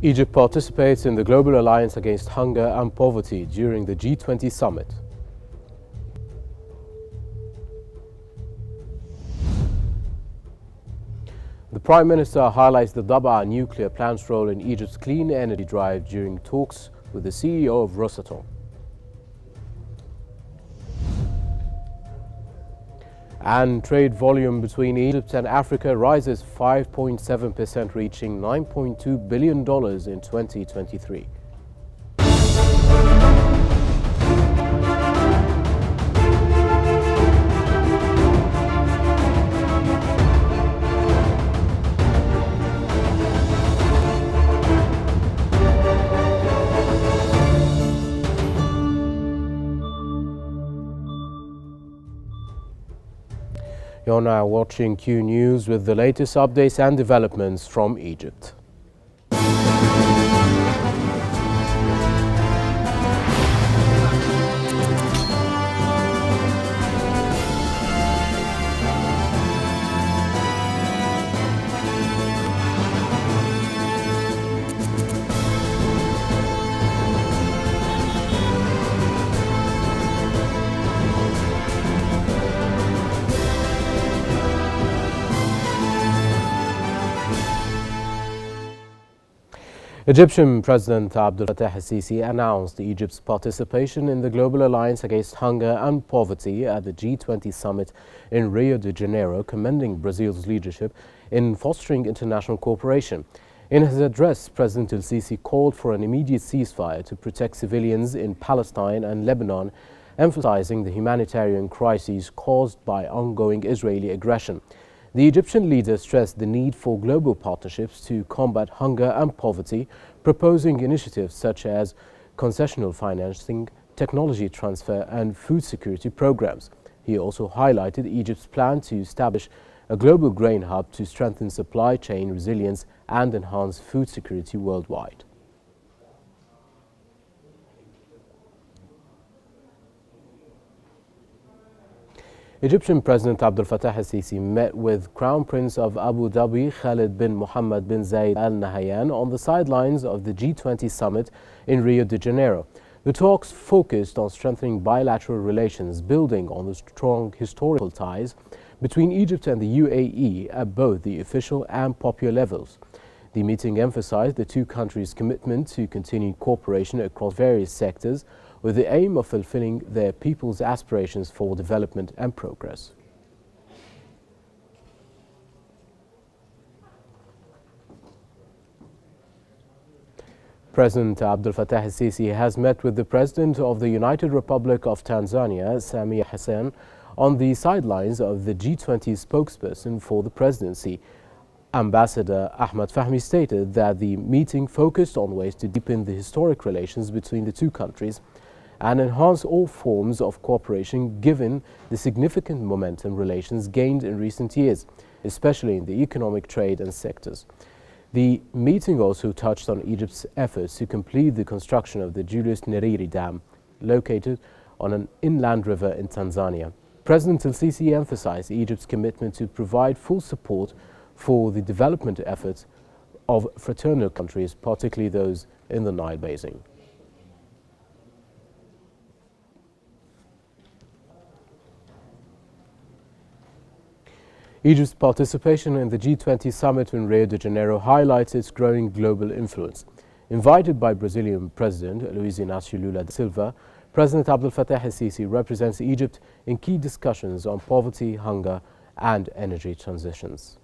Egypt participates in the Global Alliance Against Hunger and Poverty during the G20 summit. The Prime Minister highlights the Dhabi nuclear plant's role in Egypt's clean energy drive during talks with the CEO of Rosatom. And trade volume between Egypt and Africa rises 5.7%, reaching $9.2 billion in 2023. You're now watching Q News with the latest updates and developments from Egypt. Egyptian President El-Sisi announced Egypt's participation in the Global Alliance Against Hunger and Poverty at the G20 summit in Rio de Janeiro, commending Brazil's leadership in fostering international cooperation. In his address, President El-Sisi called for an immediate ceasefire to protect civilians in Palestine and Lebanon, emphasizing the humanitarian crises caused by ongoing Israeli aggression. The Egyptian leader stressed the need for global partnerships to combat hunger and poverty, proposing initiatives such as concessional financing, technology transfer and food security programs. He also highlighted Egypt's plan to establish a global grain hub to strengthen supply chain resilience and enhance food security worldwide. Egyptian President Abdel Fattah el-Sisi met with Crown Prince of Abu Dhabi Khalid bin Mohammed bin Zayed Al Nahyan on the sidelines of the G20 summit in Rio de Janeiro. The talks focused on strengthening bilateral relations, building on the strong historical ties between Egypt and the UAE at both the official and popular levels. The meeting emphasized the two countries' commitment to continued cooperation across various sectors, with the aim of fulfilling their people's aspirations for development and progress. President Abdel Fattah el-Sisi has met with the President of the United Republic of Tanzania, Samia Hassan, on the sidelines of the G20 spokesperson for the presidency. Ambassador Ahmed Fahmy stated that the meeting focused on ways to deepen the historic relations between the two countries and enhance all forms of cooperation given the significant momentum relations gained in recent years, especially in the economic, trade and sectors. The meeting also touched on Egypt's efforts to complete the construction of the Julius Nyerere Dam, located on an inland river in Tanzania. President El-Sisi emphasized Egypt's commitment to provide full support for the development efforts of fraternal countries, particularly those in the Nile Basin. Egypt's participation in the G20 summit in Rio de Janeiro highlights its growing global influence. Invited by Brazilian President Luiz Inácio Lula da Silva, President Abdel Fattah el-Sisi represents Egypt in key discussions on poverty, hunger and energy transitions.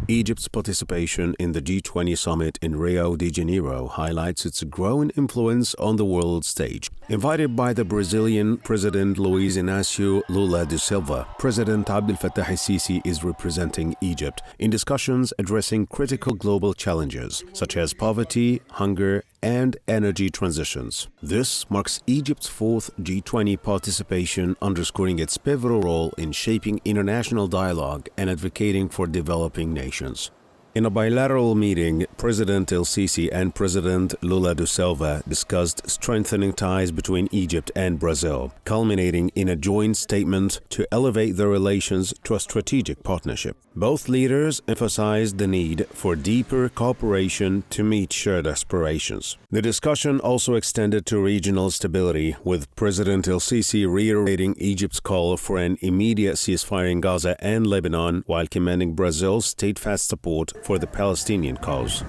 Egypt's participation in the G20 summit in Rio de Janeiro highlights its growing influence on the world stage. Invited by the Brazilian President Luiz Inácio Lula da Silva, President Abdel Fattah el-Sisi is representing Egypt in discussions addressing critical global challenges such as poverty, hunger, and energy transitions. This marks Egypt's fourth G20 participation, underscoring its pivotal role in shaping international dialogue and advocating for developing nations. In a bilateral meeting, President El-Sisi and President Lula da Silva discussed strengthening ties between Egypt and Brazil, culminating in a joint statement to elevate their relations to a strategic partnership. Both leaders emphasized the need for deeper cooperation to meet shared aspirations. The discussion also extended to regional stability, with President El-Sisi reiterating Egypt's call for an immediate ceasefire in Gaza and Lebanon, while commending Brazil's steadfast support for the Palestinian cause.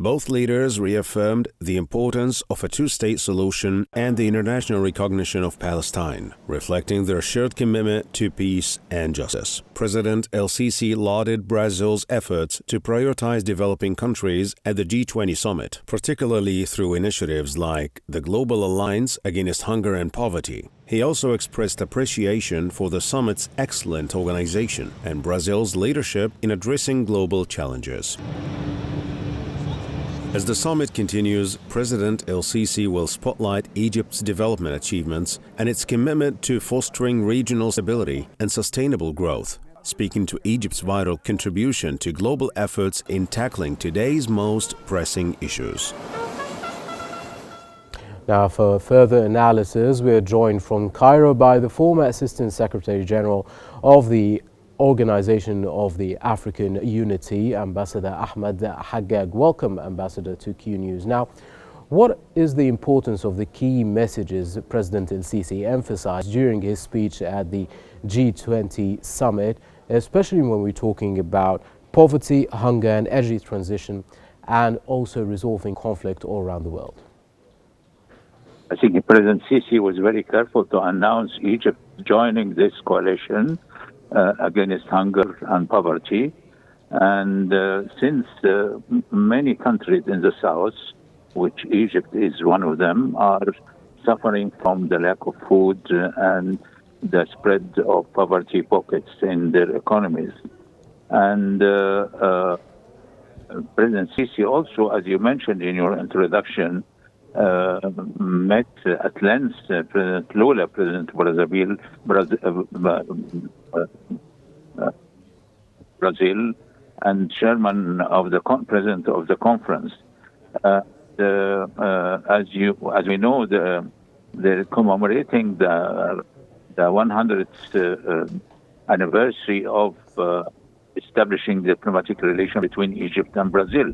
Both leaders reaffirmed the importance of a two-state solution and the international recognition of Palestine, reflecting their shared commitment to peace and justice. President El-Sisi lauded Brazil's efforts to prioritize developing countries at the G20 summit, particularly through initiatives like the Global Alliance Against Hunger and Poverty. He also expressed appreciation for the summit's excellent organization and Brazil's leadership in addressing global challenges. As the summit continues, President El-Sisi will spotlight Egypt's development achievements and its commitment to fostering regional stability and sustainable growth, speaking to Egypt's vital contribution to global efforts in tackling today's most pressing issues. Now, for further analysis, we are joined from Cairo by the former Assistant Secretary General of the Organization of the African Unity, Ambassador Ahmed Haggag. Welcome, Ambassador, to Qnews. Now, what is the importance of the key messages President El-Sisi emphasized during his speech at the G20 summit, especially when we're talking about poverty, hunger and energy transition, and also resolving conflict all around the world? I think President Sisi was very careful to announce Egypt joining this coalition against hunger and poverty. And since many countries in the south, which Egypt is one of them, are suffering from the lack of food and the spread of poverty pockets in their economies. And President Sisi also, as you mentioned in your introduction, met at length President Lula, President Brazil, and chairman of the president of the conference. As we know, they're commemorating the 100th anniversary of establishing diplomatic relation between Egypt and Brazil.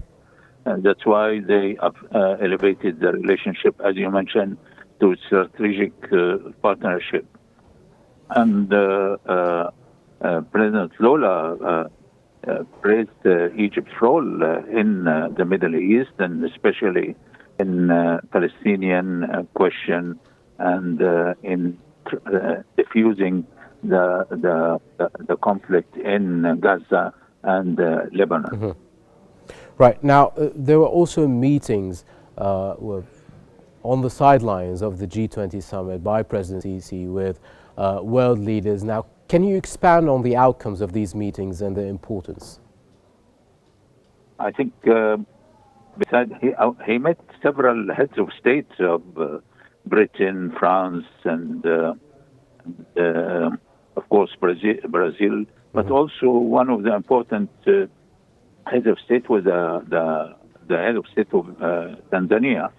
And that's why they elevated the relationship, as you mentioned, to strategic partnership. And President Lula praised Egypt's role in the Middle East, and especially in Palestinian question and in diffusing the conflict in Gaza and Lebanon. Mm-hmm. Right. Now, there were also meetings on the sidelines of the G20 summit by President Sisi with world leaders. Now, can you expand on the outcomes of these meetings and their importance? I think besides he met several heads of state of Britain, France, and of course Brazil, but also one of the important head of state was the head of state of Tanzania.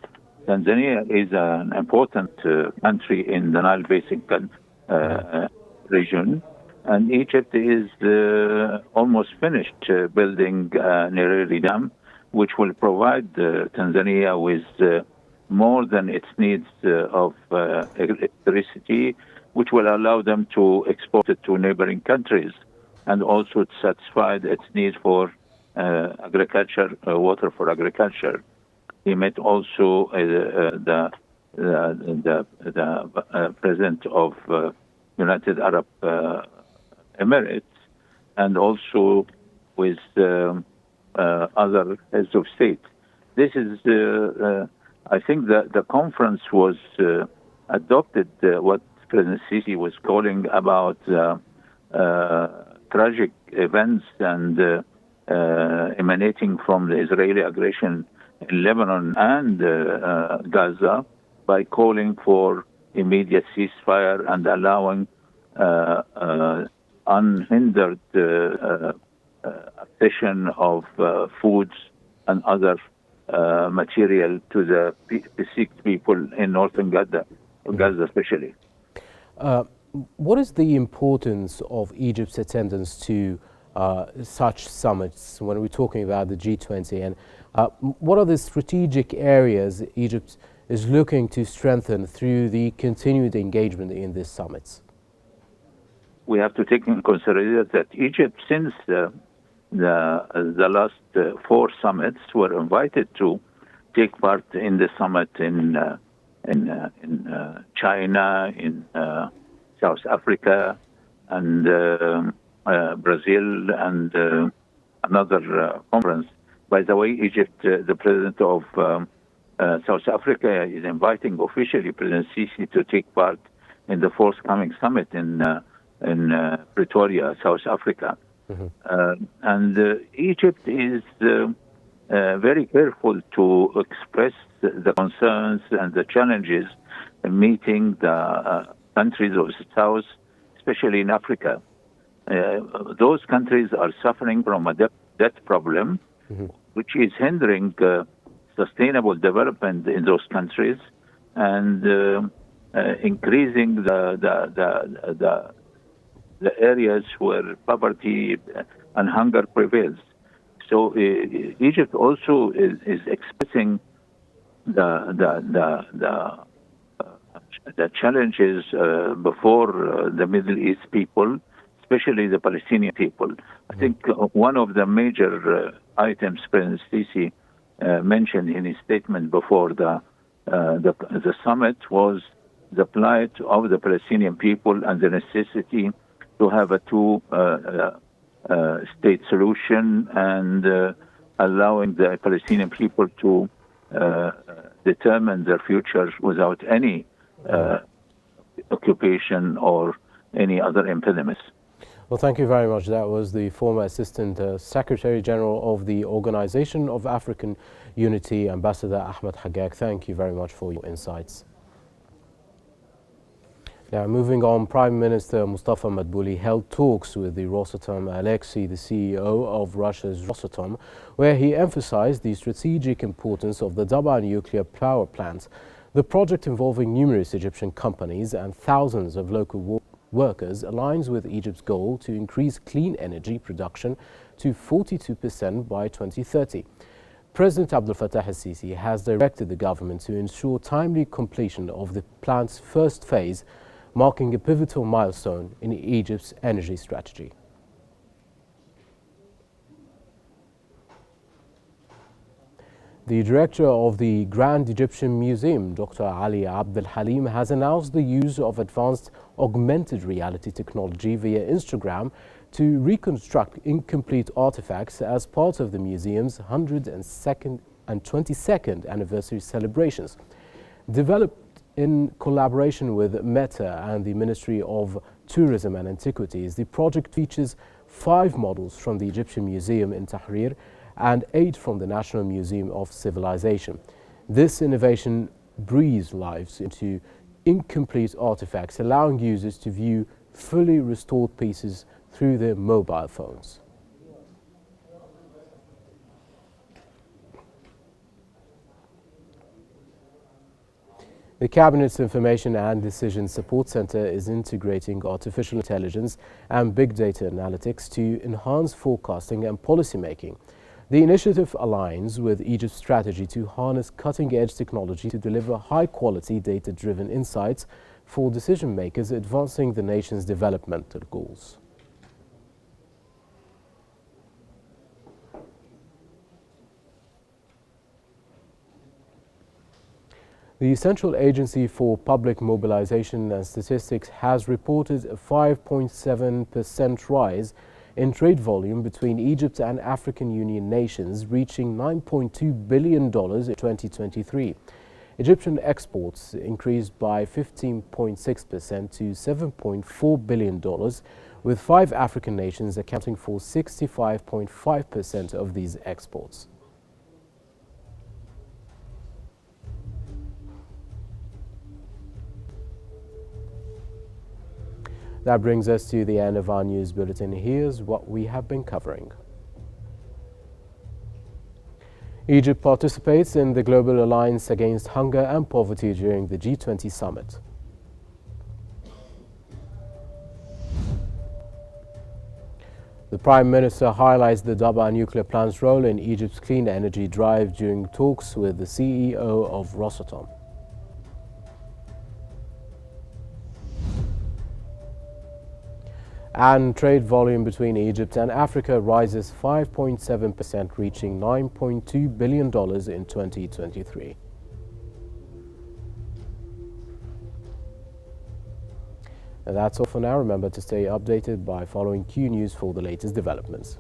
Tanzania is an important country in the Nile Basin region, and Egypt is almost finished building Nyerere Dam, which will provide Tanzania with more than its needs of electricity, which will allow them to export it to neighboring countries, and also to satisfy its needs for agriculture, water for agriculture. He met also the president of United Arab Emirates, and also with other heads of state. This is, I think, that the conference was adopted what President Sisi was calling about tragic events and emanating from the Israeli aggression in Lebanon and Gaza, by calling for immediate ceasefire and allowing unhindered accession of foods and other material to the besieged people in northern Gaza especially. what is the importance of Egypt's attendance to such summits when we're talking about the G20? And what are the strategic areas Egypt is looking to strengthen through the continued engagement in these summits? We have to take in consideration that Egypt, since the last 4 summits, were invited to take part in the summit in China, in South Africa, and Brazil, and another conference. By the way, Egypt, the president of South Africa, is inviting officially President Sisi to take part in the forthcoming summit in Pretoria, South Africa. And Egypt is very careful to express the concerns and the challenges in meeting the countries of the South, especially in Africa. Those countries are suffering from a debt problem, which is hindering sustainable development in those countries and increasing the areas where poverty and hunger prevails. So Egypt also is expressing the challenges before the Middle East people, especially the Palestinian people. I think one of the major items President Sisi mentioned in his statement before the summit was the plight of the Palestinian people and the necessity to have a two-state solution and allowing the Palestinian people to determine their futures without any occupation or any other impediments. Well, thank you very much. That was the former Assistant Secretary General of the Organization of African Unity, Ambassador Ahmed Haggag. Thank you very much for your insights. Now, moving on, Prime Minister Mustafa Madbouli held talks with the Rosatom El-Sisi, the CEO of Russia's Rosatom, where he emphasized the strategic importance of the Dhabi nuclear power plant. The project, involving numerous Egyptian companies and thousands of local workers, aligns with Egypt's goal to increase clean energy production to 42% by 2030. President Abdel Fattah el-Sisi has directed the government to ensure timely completion of the plant's first phase, marking a pivotal milestone in Egypt's energy strategy. The director of the Grand Egyptian Museum, Dr. Ali Abdel Halim, has announced the use of advanced augmented reality technology via Instagram to reconstruct incomplete artifacts as part of the museum's 122nd anniversary celebrations. Developed in collaboration with Meta and the Ministry of Tourism and Antiquities, the project features 5 models from the Egyptian Museum in Tahrir and 8 from the National Museum of Civilization. This innovation breathes life into incomplete artifacts, allowing users to view fully restored pieces through their mobile phones. The Cabinet's Information and Decision Support Center is integrating artificial intelligence and big data analytics to enhance forecasting and policymaking. The initiative aligns with Egypt's strategy to harness cutting-edge technology to deliver high-quality, data-driven insights for decision-makers, advancing the nation's developmental goals. The Central Agency for Public Mobilization and Statistics has reported a 5.7% rise in trade volume between Egypt and African Union nations, reaching $9.2 billion in 2023. Egyptian exports increased by 15.6% to $7.4 billion, with 5 African nations accounting for 65.5% of these exports. That brings us to the end of our news bulletin. Here's what we have been covering. Egypt participates in the Global Alliance Against Hunger and Poverty during the G20 summit. The Prime Minister highlights the Dhabi nuclear plant's role in Egypt's clean energy drive during talks with the CEO of Rosatom. And trade volume between Egypt and Africa rises 5.7%, reaching $9.2 billion in 2023. And that's all for now. Remember to stay updated by following Qnews for the latest developments.